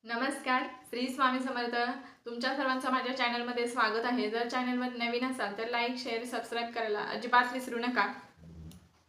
नमस्कार, श्री स्वामी समर्थ. तुमच्या सर्वांचं माझ्या चॅनलमध्ये स्वागत आहे. जर चॅनलवर नवीन असाल तर लाईक, शेअर, सबस्क्राईब करायला अजिबात विसरू नका.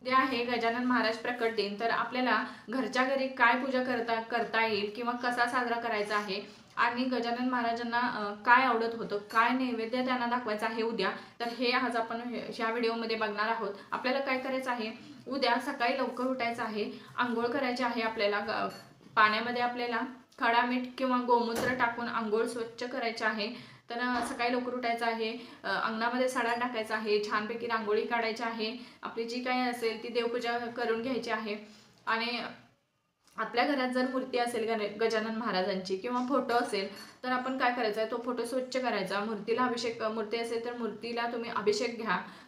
उद्या आहे गजानन महाराज प्रकट दिन. तर आपल्याला घरच्या घरी काय पूजा करता येईल किंवा कसा साजरा करायचा आहे आणि गजानन महाराजांना काय आवडत होतं, काय नैवेद्य त्यांना दाखवायचं आहे उद्या, तर हे आज आपण ह्या व्हिडिओमध्ये बघणार आहोत. आपल्याला काय करायचं आहे, उद्या सकाळी लवकर उठायचं आहे, आंघोळ करायची आहे. आपल्याला पाण्यामध्ये आपल्याला खडा मीठ किंवा गोमूत्र टाकून आंघोळ स्वच्छ करायची आहे. तर सकाळी लवकर उठायचं आहे, अंगणामध्ये सडा टाकायचा आहे, छानपैकी रांगोळी काढायची आहे, आपली जी काही असेल ती देवपूजा करून घ्यायची आहे. आणि आपल्या घरात जर मूर्ती असेल गजानन महाराजांची किंवा फोटो असेल तर आपण काय करायचं आहे, तो फोटो स्वच्छ करायचा. मूर्तीला अभिषेक, मूर्ती असेल तर मूर्तीला तुम्ही अभिषेक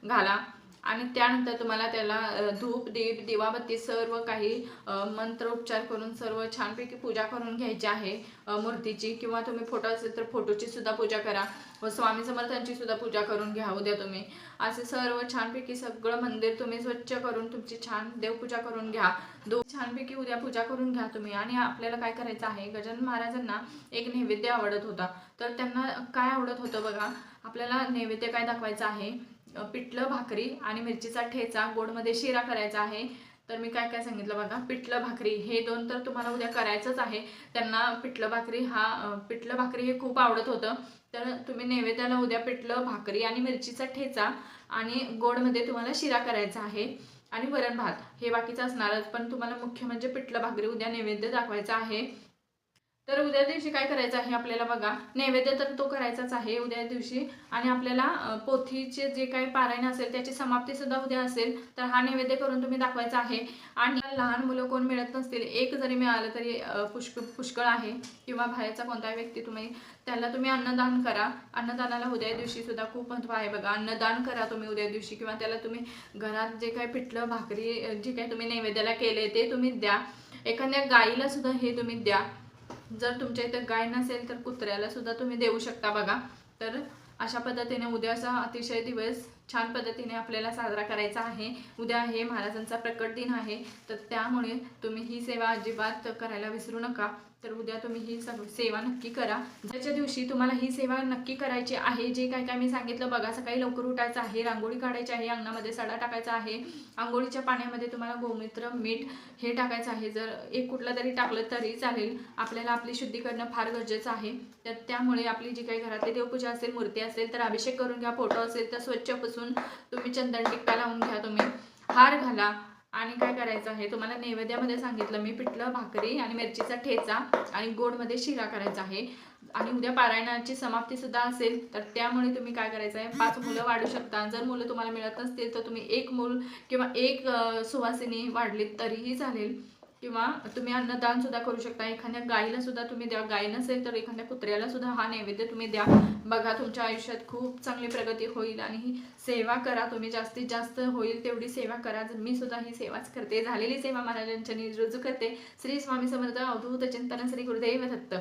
घाला आणि त्यानंतर तुम्हाला त्याला धूप, दीप, दिवाबत्ती सर्व काही मंत्रोच्चार करून सर्व छानपैकी पूजा करून घ्यायची आहे मूर्तीची. किंवा तुम्ही फोटो असेल तर फोटोची सुद्धा पूजा करा व स्वामी समर्थांची सुद्धा पूजा करून घ्या उद्या तुम्ही. असे सर्व छानपैकी सगळं मंदिर तुम्ही स्वच्छ करून तुमची छान देवपूजा करून घ्या. छानपैकी उद्या पूजा करून घ्या तुम्ही. आणि आपल्याला काय करायचं आहे, गजानन महाराजांना एक नैवेद्य आवडत होता. तर त्यांना काय आवडत होतं बघा, आपल्याला नैवेद्य काय दाखवायचं आहे, पिठलं भाकरी आणि मिरचीचा ठेचा, गोडमध्ये शिरा करायचा आहे. तर मी काय काय सांगितलं बघा, पिठलं भाकरी हे दोन तर तुम्हाला उद्या करायचंच आहे. त्यांना पिठलं भाकरी हे खूप आवडत होतं. तर तुम्ही नैवेद्याला उद्या पिठलं भाकरी आणि मिरचीचा ठेचा आणि गोडमध्ये तुम्हाला शिरा करायचा आहे आणि वरण भात हे बाकीचं असणारच. पण तुम्हाला मुख्य म्हणजे पिठलं भाकरी उद्या नैवेद्य दाखवायचा आहे. तर उद्या दिवशी काय करायचं आहे आपल्याला बघा, नैवेद्य तर तो करायचाच आहे उद्या दिवशी. आणि आपल्याला पोथीचे जे काही पारायण असेल त्याची समाप्ती सुद्धा उद्या असेल, तर हा नैवेद्य करून तुम्ही दाखवायचा आहे. आणि लहान मुलं कोण मिळत नसतील, एक जरी मिळालं तरी पुष्कळ आहे. किंवा बाहेरचा कोणताही व्यक्ती त्याला तुम्ही अन्नदान करा. अन्नदानाला उद्या दिवशी सुद्धा खूप महत्त्व आहे बघा. अन्नदान करा तुम्ही उद्या दिवशी. किंवा त्याला तुम्ही घरात जे काही पिठलं भाकरी जे काही तुम्ही नैवेद्याला केले ते तुम्ही द्या. एखाद्या गाईला सुद्धा हे तुम्ही द्या. जर तुमच्या इथं गाय नसेल तर कुत्र्याला सुद्धा तुम्ही देऊ शकता बघा. तर अशा पद्धतीने उद्याचा अतिशय दिवस छान पद्धतीने आपल्याला साजरा करायचा आहे. उद्या आहे महाराजांचा प्रकट दिन आहे. तर त्यामुळे तुम्ही ही सेवा अजिबात करायला विसरू नका. तर उद्या तुम्ही ही सेवा नक्की करा. ज्याच्या दिवशी तुम्हाला ही सेवा नक्की करायची आहे, जे काय काय मी सांगितलं बघा, सकाळी लवकर उठायचं आहे, रांगोळी काढायची आहे, अंगणामध्ये सडा टाकायचा आहे, आंघोळीच्या पाण्यामध्ये तुम्हाला गोमूत्र, मीठ हे टाकायचं आहे. जर एक कुठलं तरी टाकलं तरी चालेल. आपल्याला आपली शुद्धी करणं फार गरजेचं आहे. तर त्यामुळे आपली जी काही घरातली देवपूजा असेल, मूर्ती असेल तर अभिषेक करून घ्या. फोटो असेल तर स्वच्छ पुसून तुम्ही चंदन टिक्का लावून घ्या. तुम्ही हार घाला. आणि काय करायचं आहे, तुम्हाला नैवेद्यामध्ये सांगितलं मी, पिठलं भाकरी आणि मिरचीचा ठेचा आणि गोडमध्ये शिरा करायचा आहे. आणि उद्या पारायणाची समाप्ती सुद्धा असेल. तर त्यामुळे तुम्ही काय करायचं आहे, 5 मुलं वाढू शकता. जर मुलं तुम्हाला मिळत नसतील तर तुम्ही 1 मूल किंवा 1 सुवासिनी वाढली तरीही चालेल. किंवा तुम्ही अन्नदान सुद्धा करू शकता. एखाद्या गाईला सुद्धा तुम्ही द्या. गाय नसेल तर एखाद्या कुत्र्याला सुद्धा हा नैवेद्य तुम्ही द्या. बघा तुमच्या आयुष्यात खूप चांगली प्रगती होईल. आणि ही सेवा करा तुम्ही, जास्तीत जास्त होईल तेवढी सेवा करा. मी सुद्धा ही सेवाच करते, झालेली सेवा महाराजांच्या रुजू करते. श्री स्वामी समर्थ. अवधूत चिंतन. श्री गुरुदेव दत्त.